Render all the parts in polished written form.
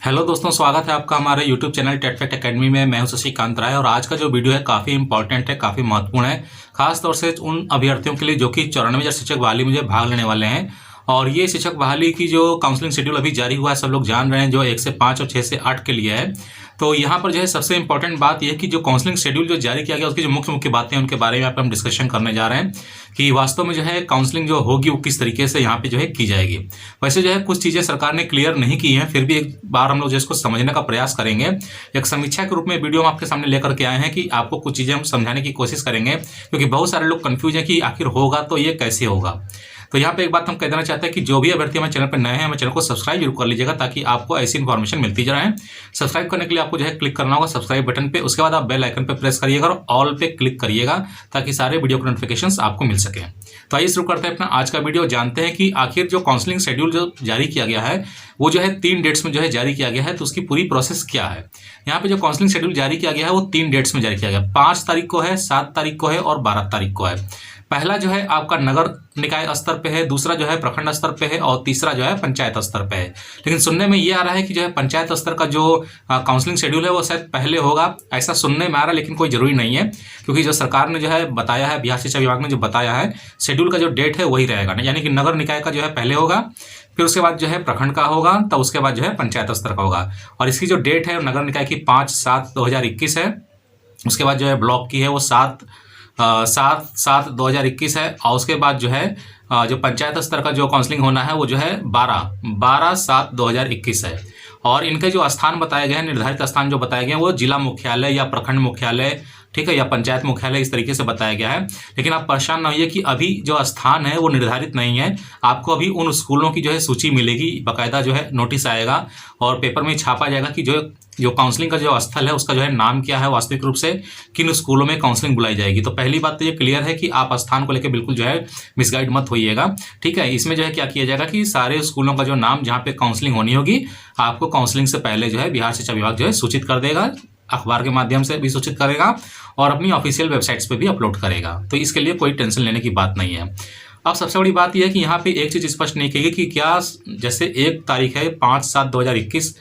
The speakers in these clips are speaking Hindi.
हेलो दोस्तों, स्वागत है आपका हमारे YouTube channel TET fact academy में। मैं हूं शशिकांत राय और आज का जो वीडियो है काफ़ी इंपॉर्टेंट है, काफ़ी महत्वपूर्ण है, खास तौर से उन अभ्यर्थियों के लिए जो कि 94,000 शिक्षक बहाली में भाग लेने वाले हैं। और ये शिक्षक बहाली की जो काउंसलिंग शेड्यूल अभी जारी हुआ है, सब लोग जान रहे हैं, जो 1 से 5 और 6 से 8 के लिए है। तो यहाँ पर जो है सबसे इंपॉर्टेंट बात यह कि जो काउंसलिंग शेड्यूल जो जारी किया गया उसकी जो मुख्य मुख्य बातें हैं उनके बारे में यहाँ पर हम डिस्कशन करने जा रहे हैं कि वास्तव में जो है काउंसलिंग जो होगी वो किस तरीके से यहाँ पे जो है की जाएगी। वैसे जो है कुछ चीज़ें सरकार ने क्लियर नहीं की हैं, फिर भी एक बार हम लोग जो इसको समझने का प्रयास करेंगे। एक समीक्षा के रूप में वीडियो हम आपके सामने लेकर के आए हैं कि आपको कुछ चीज़ें हम समझाने की कोशिश करेंगे, क्योंकि बहुत सारे लोग कन्फ्यूज हैं कि आखिर होगा तो ये कैसे होगा। तो यहाँ पे एक बात हम कह देना चाहते हैं कि जो भी अभ्यर्थी हमारे चैनल पर नए हैं, हमारे चैनल को सब्सक्राइब जरूर कर लीजिएगा ताकि आपको ऐसी इन्फॉर्मेशन मिलती जाए। सब्सक्राइब करने के लिए आपको जो है क्लिक करना होगा सब्सक्राइब बटन पे, उसके बाद आप बेल आइकन पे प्रेस करिएगा और ऑल पे क्लिक करिएगा ताकि सारे वीडियो के नोटिफिकेशंस आपको मिल सके। तो आइए शुरू करते हैं अपना आज का वीडियो। जानते हैं कि आखिर जो काउंसलिंग शेड्यूल जो जारी किया गया है वो जो है 3 डेट्स में जो है जारी किया गया है, तो उसकी पूरी प्रोसेस क्या है। यहाँ पे जो काउंसलिंग शेड्यूल जारी किया गया है वो 3 डेट्स में जारी किया गया है, 5 तारीख को है, 7 तारीख को है और 12 तारीख को है। पहला जो है आपका नगर निकाय स्तर पे है, दूसरा जो है प्रखंड स्तर पे है और तीसरा जो है पंचायत स्तर पे है। लेकिन सुनने में ये आ रहा है कि जो है पंचायत स्तर का जो काउंसलिंग शेड्यूल है वो शायद पहले होगा, ऐसा सुनने में आ रहा है, लेकिन कोई जरूरी नहीं है, क्योंकि जो सरकार ने जो है बताया है, बिहार शिक्षा विभाग ने जो बताया है, शेड्यूल का जो डेट है वही रहेगा। यानी कि नगर निकाय का जो है पहले होगा, फिर उसके बाद जो है प्रखंड का होगा, तब उसके बाद जो है पंचायत स्तर का होगा। और इसकी जो डेट है नगर निकाय की 5/7/2021 है। उसके बाद जो है ब्लॉक की है वो 7/7/2021 है। और उसके बाद जो है जो पंचायत स्तर का जो काउंसलिंग होना है वो जो है 12/7/2021 है। और इनके जो स्थान बताए गए हैं, निर्धारित स्थान जो बताए गए हैं वो जिला मुख्यालय या प्रखंड मुख्यालय, ठीक है, या पंचायत मुख्यालय, इस तरीके से बताया गया है। लेकिन आप परेशान न होइए कि अभी जो स्थान है वो निर्धारित नहीं है। आपको अभी उन स्कूलों की जो है सूची मिलेगी, बाकायदा जो है नोटिस आएगा और पेपर में छापा जाएगा कि जो काउंसलिंग का जो स्थल है उसका जो है नाम क्या है, वास्तविक रूप से किन स्कूलों में काउंसलिंग बुलाई जाएगी। तो पहली बात तो ये क्लियर है कि आप स्थान को लेकर बिल्कुल जो है मिसगाइड मत होइएगा, ठीक है। इसमें जो है क्या किया जाएगा कि सारे स्कूलों का जो नाम जहाँ पे काउंसलिंग होनी होगी आपको काउंसलिंग से पहले जो है बिहार शिक्षा विभाग जो है सूचित कर देगा, अखबार के माध्यम से भी सूचित करेगा और अपनी ऑफिशियल वेबसाइट्स पे भी अपलोड करेगा। तो इसके लिए कोई टेंशन लेने की बात नहीं है। अब सबसे बड़ी बात यह है कि यहाँ पे एक चीज़ स्पष्ट नहीं की गई कि क्या जैसे 1 तारीख है 5/7/2021,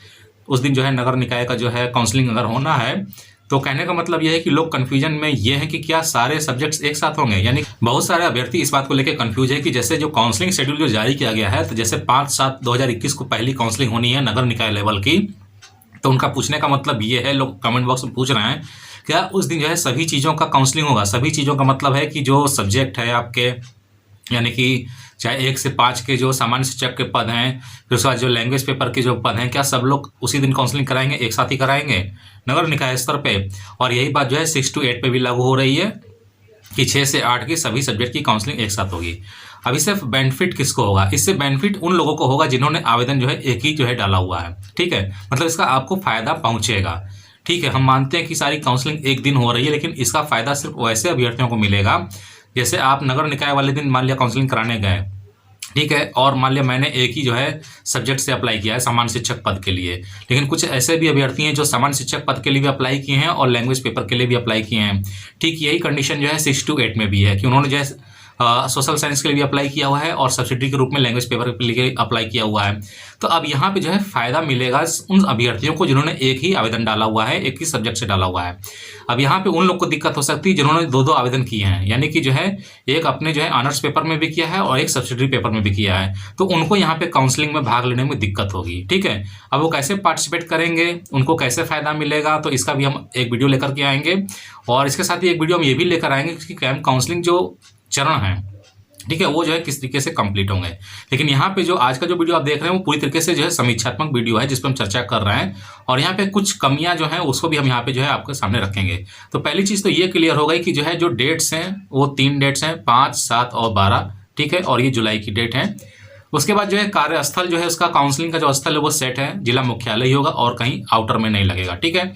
उस दिन जो है नगर निकाय का जो है काउंसलिंग अगर होना है, तो कहने का मतलब यह है कि लोग कन्फ्यूजन में ये है कि क्या सारे सब्जेक्ट्स एक साथ होंगे। यानी बहुत सारे अभ्यर्थी इस बात को लेकर कन्फ्यूज है कि जैसे जो काउंसलिंग शेड्यूल जो जारी किया गया है, तो जैसे 5/7/2021 को पहली काउंसलिंग होनी है नगर निकाय लेवल की, तो उनका पूछने का मतलब ये है, लोग कमेंट बॉक्स में पूछ रहे हैं क्या उस दिन जो है सभी चीज़ों का काउंसलिंग होगा। सभी चीज़ों का मतलब है कि जो सब्जेक्ट है आपके, यानी कि चाहे 1 से 5 के जो सामान्य शिक्षक के पद हैं, फिर उसके बाद जो लैंग्वेज पेपर के जो पद हैं, क्या सब लोग उसी दिन काउंसलिंग कराएंगे, एक साथ ही कराएंगे नगर निकाय स्तर पे। और यही बात जो है 6 to 8 पे भी लागू हो रही है कि 6 से 8 की सभी सब्जेक्ट की काउंसलिंग एक साथ होगी। अब इससे बेनिफिट किसको होगा? इससे बेनिफिट उन लोगों को होगा जिन्होंने आवेदन जो है एक ही जो है डाला हुआ है, ठीक है। मतलब इसका आपको फायदा पहुंचेगा, ठीक है। हम मानते हैं कि सारी काउंसलिंग एक दिन हो रही है, लेकिन इसका फायदा सिर्फ वैसे अभ्यर्थियों को मिलेगा जैसे आप नगर निकाय वाले दिन मान लिया काउंसलिंग कराने गए, ठीक है, और मान लिया मैंने एक ही जो है सब्जेक्ट से अप्लाई किया है सामान्य शिक्षक पद के लिए, लेकिन कुछ ऐसे भी अभ्यर्थी हैं जो सामान्य शिक्षक पद के लिए भी अप्लाई किए हैं और लैंग्वेज पेपर के लिए भी अप्लाई किए हैं। ठीक यही कंडीशन जो है 6 to 8 में भी है कि उन्होंने जो है सोशल साइंस के लिए भी अप्लाई किया हुआ है और सब्सिडी के रूप में लैंग्वेज पेपर के लिए अप्लाई किया हुआ है। तो अब यहाँ पे जो है फायदा मिलेगा उन अभ्यर्थियों को जिन्होंने एक ही आवेदन डाला हुआ है, एक ही सब्जेक्ट से डाला हुआ है। अब यहाँ पे उन लोग को दिक्कत हो सकती है जिन्होंने 2-2 आवेदन किए हैं, यानी कि जो है एक अपने जो है ऑनर्स पेपर में भी किया है और एक सब्सिडी पेपर में भी किया है, तो उनको यहाँ पे काउंसलिंग में भाग लेने में दिक्कत होगी, ठीक है। अब वो कैसे पार्टिसिपेट करेंगे, उनको कैसे फायदा मिलेगा, तो इसका भी हम एक वीडियो लेकर के आएंगे। और इसके साथ ही एक वीडियो हम ये भी लेकर आएंगे कि काउंसलिंग जो चरण है, ठीक है, वो जो है किस तरीके से कंप्लीट होंगे। लेकिन यहाँ पे जो आज का जो वीडियो आप देख रहे हैं वो पूरी तरीके से जो है समीक्षात्मक वीडियो है जिस पर हम चर्चा कर रहे हैं, और यहाँ पे कुछ कमियां जो हैं उसको भी हम यहाँ पे जो है आपके सामने रखेंगे। तो पहली चीज़ तो ये क्लियर हो गई कि जो है जो डेट्स हैं वो 3 डेट्स हैं, 5, 7 और 12, ठीक है, और ये जुलाई की डेट है। उसके बाद जो है कार्यस्थल जो है उसका काउंसलिंग का जो स्थल है वो सेट है, जिला मुख्यालय ही होगा और कहीं आउटर में नहीं लगेगा, ठीक है।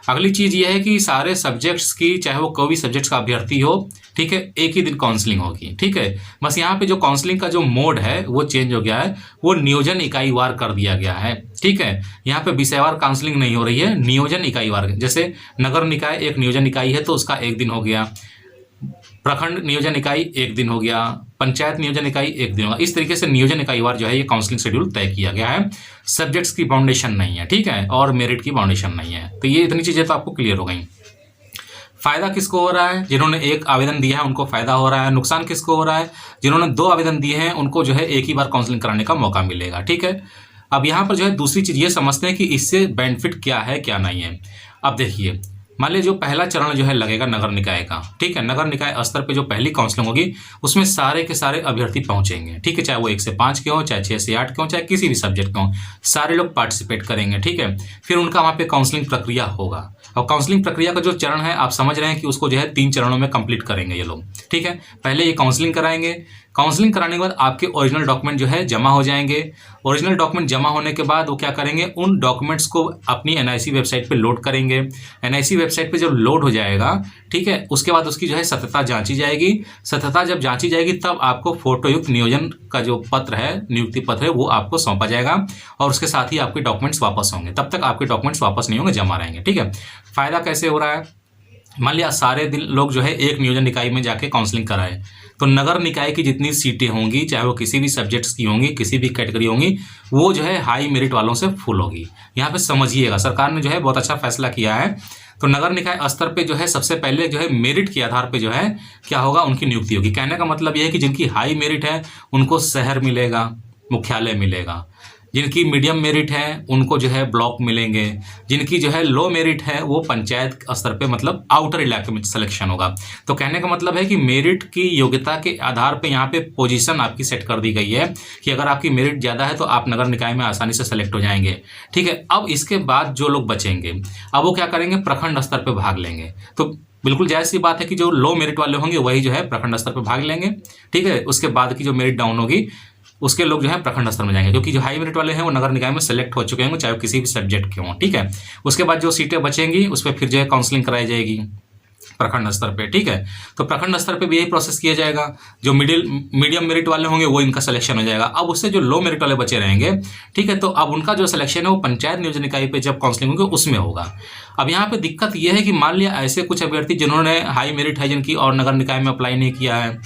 अगली चीज़ ये है कि सारे सब्जेक्ट्स की, चाहे वो कोई भी सब्जेक्ट्स का अभ्यर्थी हो, ठीक है, एक ही दिन काउंसलिंग होगी, ठीक है। बस यहाँ पे जो काउंसलिंग का जो मोड है वो चेंज हो गया है, वो नियोजन इकाई वार कर दिया गया है, ठीक है। यहाँ पे विषयवार काउंसलिंग नहीं हो रही है, नियोजन इकाई वार। जैसे नगर निकाय एक नियोजन इकाई है तो उसका एक दिन हो गया, प्रखंड नियोजन इकाई 1 दिन हो गया, पंचायत नियोजन इकाई 1 दिन होगा। इस तरीके से नियोजन इकाई वार जो है ये काउंसलिंग शेड्यूल तय किया गया है। सब्जेक्ट्स की बाउंडेशन नहीं है, ठीक है, और मेरिट की बाउंडेशन नहीं है। तो ये इतनी चीज़ें तो आपको क्लियर हो गई। फायदा किसको हो रहा है? जिन्होंने एक आवेदन दिया है उनको फायदा हो रहा है। नुकसान किसको हो रहा है? जिन्होंने 2 आवेदन दिए हैं उनको जो है एक ही बार काउंसलिंग कराने का मौका मिलेगा, ठीक है। अब यहाँ पर जो है दूसरी चीज़ ये समझते हैं कि इससे बेनिफिट क्या है क्या नहीं है। अब देखिए, मान लीजिए जो पहला चरण जो है लगेगा नगर निकाय का, ठीक है, नगर निकाय स्तर पे जो पहली काउंसलिंग होगी उसमें सारे के सारे अभ्यर्थी पहुंचेंगे, ठीक है, चाहे वो 1 से 5 के हों, चाहे 6 से 8 के हों, चाहे किसी भी सब्जेक्ट के हों, सारे लोग पार्टिसिपेट करेंगे, ठीक है। फिर उनका वहाँ पे काउंसलिंग प्रक्रिया होगा, और काउंसलिंग प्रक्रिया का जो चरण है आप समझ रहे हैं कि उसको जो है 3 चरणों में कंप्लीट करेंगे ये लोग, ठीक है। पहले ये काउंसलिंग कराएंगे, काउंसलिंग कराने के बाद आपके ओरिजिनल डॉक्यूमेंट जो है जमा हो जाएंगे। ओरिजिनल डॉक्यूमेंट जमा होने के बाद वो क्या करेंगे, उन डॉक्यूमेंट्स को अपनी एनआईसी वेबसाइट पे लोड करेंगे। एनआईसी वेबसाइट पे जब लोड हो जाएगा, ठीक है, उसके बाद उसकी जो है सत्यता जांची जाएगी। सत्यता जब जांची जाएगी तब आपको फोटोयुक्त नियोजन का जो पत्र है, नियुक्ति पत्र है, वो आपको सौंपा जाएगा और उसके साथ ही आपके डॉक्यूमेंट्स वापस होंगे। तब तक आपके डॉक्यूमेंट्स वापस नहीं होंगे, जमा रहेंगे, ठीक है। फायदा कैसे हो रहा है? मान लिया सारे दिन लोग जो है एक नियोजन इकाई में जाके काउंसलिंग कराए, तो नगर निकाय की जितनी सीटें होंगी, चाहे वो किसी भी सब्जेक्ट्स की होंगी, किसी भी कैटेगरी होंगी, वो जो है हाई मेरिट वालों से फुल होगी। यहाँ पे समझिएगा, सरकार ने जो है बहुत अच्छा फैसला किया है। तो नगर निकाय स्तर पे जो है सबसे पहले जो है मेरिट के आधार पे जो है क्या होगा, उनकी नियुक्ति होगी। कहने का मतलब यह है कि जिनकी हाई मेरिट है उनको शहर मिलेगा, मुख्यालय मिलेगा। जिनकी मीडियम मेरिट है उनको जो है ब्लॉक मिलेंगे। जिनकी जो है लो मेरिट है वो पंचायत स्तर पे मतलब आउटर इलाके में सिलेक्शन होगा। तो कहने का मतलब है कि मेरिट की योग्यता के आधार पे यहाँ पे पोजीशन आपकी सेट कर दी गई है कि अगर आपकी मेरिट ज़्यादा है तो आप नगर निकाय में आसानी से सेलेक्ट हो जाएंगे, ठीक है। अब इसके बाद जो लोग बचेंगे, अब वो क्या करेंगे, प्रखंड स्तर पर भाग लेंगे। तो बिल्कुल जायज़ सी बात है कि जो लो मेरिट वाले होंगे वही जो है प्रखंड स्तर पर भाग लेंगे, ठीक है। उसके बाद की जो मेरिट डाउन होगी उसके लोग जो है प्रखंड स्तर में जाएंगे, क्योंकि जो हाई मेरिट वाले हैं वो नगर निकाय में सेलेक्ट हो चुके होंगे, चाहे वो किसी भी सब्जेक्ट के हों, ठीक है। उसके बाद जो सीटें बचेंगी उस पर फिर जो है काउंसलिंग कराई जाएगी प्रखंड स्तर पे, ठीक है। तो प्रखंड स्तर पे भी यही प्रोसेस किया जाएगा। जो मीडियम मेरिट वाले होंगे वो इनका सिलेक्शन हो जाएगा। अब उससे जो लो मेरिट वाले बचे रहेंगे, ठीक है, तो अब उनका जो सिलेक्शन है वो पंचायत नियोजन इकाई पे जब काउंसलिंग होगी उसमें होगा। अब यहाँ पे दिक्कत ये है कि मान लिया ऐसे कुछ अभ्यर्थी जिन्होंने हाई मेरिट है जिनकी और नगर निकाय में अप्लाई नहीं किया है,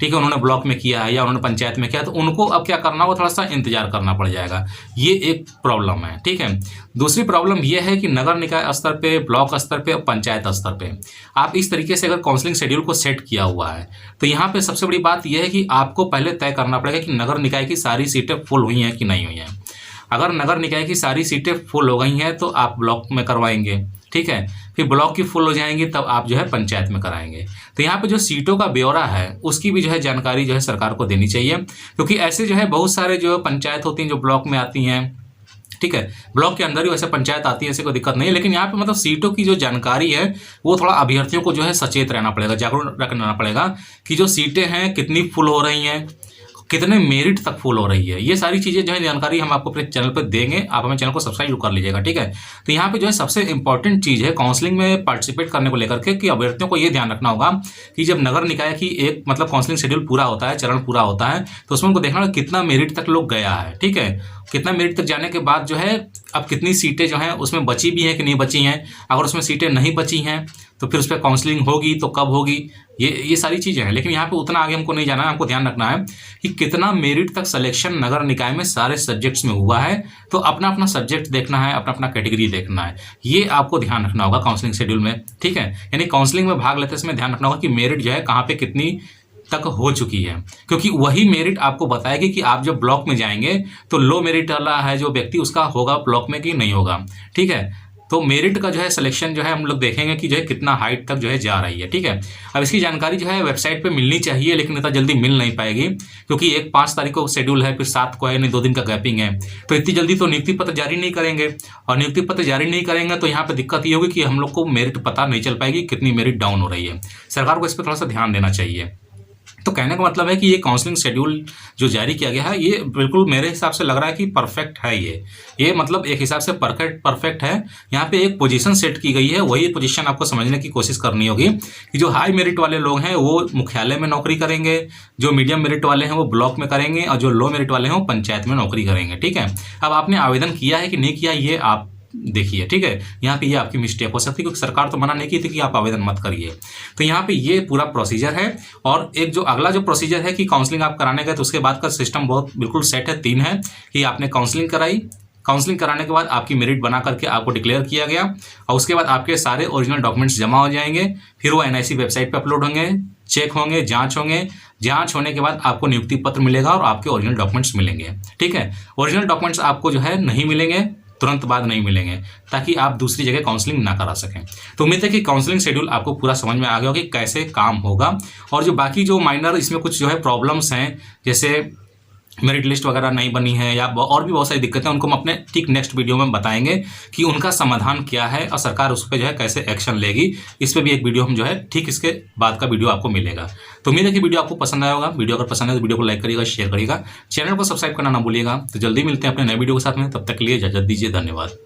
ठीक है, उन्होंने ब्लॉक में किया है या उन्होंने पंचायत में किया, तो उनको अब क्या करना होगा, थोड़ा सा इंतजार करना पड़ जाएगा। ये एक प्रॉब्लम है, ठीक है। दूसरी प्रॉब्लम ये है कि नगर निकाय स्तर पे, ब्लॉक स्तर पे और पंचायत स्तर पे आप इस तरीके से अगर काउंसलिंग शेड्यूल को सेट किया हुआ है तो यहाँ पे सबसे बड़ी बात यह है कि आपको पहले तय करना पड़ेगा कि नगर निकाय की सारी सीटें फुल हुई हैं कि नहीं हुई हैं। अगर नगर निकाय की सारी सीटें फुल हो गई हैं तो आप ब्लॉक में करवाएंगे, ठीक है। फिर ब्लॉक की फुल हो जाएंगी तब आप जो है पंचायत में कराएंगे। तो यहाँ पे जो सीटों का ब्यौरा है उसकी भी जो है जानकारी जो है सरकार को देनी चाहिए, क्योंकि ऐसे जो है बहुत सारे जो पंचायत होती हैं जो ब्लॉक में आती हैं, ठीक है, ब्लॉक के अंदर ही वैसे पंचायत आती है, ऐसे कोई दिक्कत नहीं है। लेकिन यहाँ पे मतलब सीटों की जो जानकारी है वो थोड़ा अभ्यर्थियों को जो है सचेत रहना पड़ेगा, जागरूक रखना पड़ेगा कि जो सीटें हैं कितनी फुल हो रही हैं, कितने मेरिट तक फुल हो रही है। ये सारी चीज़ें जो है जानकारी हम आपको अपने चैनल पर देंगे, आप हमें चैनल को सब्सक्राइब कर लीजिएगा, ठीक है। तो यहाँ पे जो है सबसे इंपॉर्टेंट चीज़ है काउंसलिंग में पार्टिसिपेट करने को लेकर के कि अभ्यर्थियों को ये ध्यान रखना होगा कि जब नगर निकाय की एक मतलब काउंसलिंग शेड्यूल पूरा होता है, चरण पूरा होता है, तो उसमें उनको देखना होगा कितना मेरिट तक लोग गया है, ठीक है। कितना मेरिट तक जाने के बाद जो है अब कितनी सीटें जो हैं उसमें बची भी हैं कि नहीं बची हैं। अगर उसमें सीटें नहीं बची हैं तो फिर उस पर काउंसलिंग होगी तो कब होगी, ये सारी चीज़ें हैं। लेकिन यहाँ पे उतना आगे हमको नहीं जाना है, हमको ध्यान रखना है कि कितना मेरिट तक सिलेक्शन नगर निकाय में सारे सब्जेक्ट्स में हुआ है। तो अपना अपना सब्जेक्ट देखना है, अपना अपना कैटेगरी देखना है, ये आपको ध्यान रखना होगा काउंसलिंग शेड्यूल में, ठीक है। यानी काउंसलिंग में भाग लेते समय ध्यान रखना होगा कि मेरिट जो है कहाँ पे कितनी तक हो चुकी है, क्योंकि वही मेरिट आपको बताएगी कि आप जब ब्लॉक में जाएंगे तो लो मेरिट वाला है जो व्यक्ति उसका होगा ब्लॉक में कि नहीं होगा, ठीक है। तो मेरिट का जो है सिलेक्शन जो है हम लोग देखेंगे कि जो है कितना हाइट तक जो है जा रही है, ठीक है। अब इसकी जानकारी जो है वेबसाइट पे मिलनी चाहिए, लेकिन इतना जल्दी मिल नहीं पाएगी क्योंकि 5 तारीख को शेड्यूल है, फिर 7 को है, नहीं 2 दिन का गैपिंग है। तो इतनी जल्दी तो नियुक्ति पत्र जारी नहीं करेंगे, और नियुक्ति पत्र जारी नहीं करेंगे तो यहाँ पे दिक्कत ये होगी कि हम लोग को मेरिट पता नहीं चल पाएगी कितनी मेरिट डाउन हो रही है। सरकार को इस पर थोड़ा सा ध्यान देना चाहिए। तो कहने का मतलब है कि ये काउंसलिंग शेड्यूल जो जारी किया गया है ये बिल्कुल मेरे हिसाब से लग रहा है कि परफेक्ट है। ये मतलब एक हिसाब से परफेक्ट है। यहाँ पे एक पोजीशन सेट की गई है, वही पोजीशन आपको समझने की कोशिश करनी होगी कि जो हाई मेरिट वाले लोग हैं वो मुख्यालय में नौकरी करेंगे, जो मीडियम मेरिट वाले हैं वो ब्लॉक में करेंगे, और जो लो मेरिट वाले हैं वो पंचायत में नौकरी करेंगे, ठीक है। अब आपने आवेदन किया है कि नहीं किया ये आप देखिए, ठीक है। यहाँ पे ये आपकी मिस्टेक हो सकती है, क्योंकि सरकार तो मना नहीं की थी कि आप आवेदन मत करिए। तो यहाँ पे ये पूरा प्रोसीजर है। और एक जो अगला जो प्रोसीजर है कि काउंसलिंग आप कराने गए, तो उसके बाद का सिस्टम बहुत बिल्कुल सेट है। 3 है कि आपने काउंसलिंग कराई, काउंसलिंग कराने के बाद आपकी मेरिट बना करके आपको डिक्लेयर किया गया, और उसके बाद आपके सारे ओरिजिनल डॉक्यूमेंट्स जमा हो जाएंगे। फिर वो NIC वेबसाइट पे अपलोड होंगे, चेक होंगे, जांच होंगे। जांच होने के बाद आपको नियुक्ति पत्र मिलेगा और आपके ओरिजिनल डॉक्यूमेंट्स मिलेंगे, ठीक है। ओरिजिनल डॉक्यूमेंट्स आपको जो है नहीं मिलेंगे, तुरंत बाद नहीं मिलेंगे, ताकि आप दूसरी जगह काउंसलिंग ना करा सकें। तो उम्मीद है कि काउंसलिंग शेड्यूल आपको पूरा समझ में आ गया होगा कि कैसे काम होगा। और जो बाकी जो माइनर इसमें कुछ जो है प्रॉब्लम्स हैं, जैसे मेरिट लिस्ट वगैरह नहीं बनी है या और भी बहुत सारी दिक्कतें, उनको हम अपने ठीक नेक्स्ट वीडियो में बताएंगे कि उनका समाधान क्या है और सरकार उस पर जो है कैसे एक्शन लेगी। इस पर भी एक वीडियो हम जो है ठीक इसके बाद का वीडियो आपको मिलेगा। तो उम्मीद है कि वीडियो आपको पसंद आया होगा। वीडियो अगर पसंद है तो वीडियो को लाइक करिएगा, शेयर करिएगा, चैनल को सब्सक्राइब करना ना भूलिएगा। तो जल्दी मिलते हैं अपने नए वीडियो के साथ में, तब तक के लिए इजाजत दीजिए। धन्यवाद।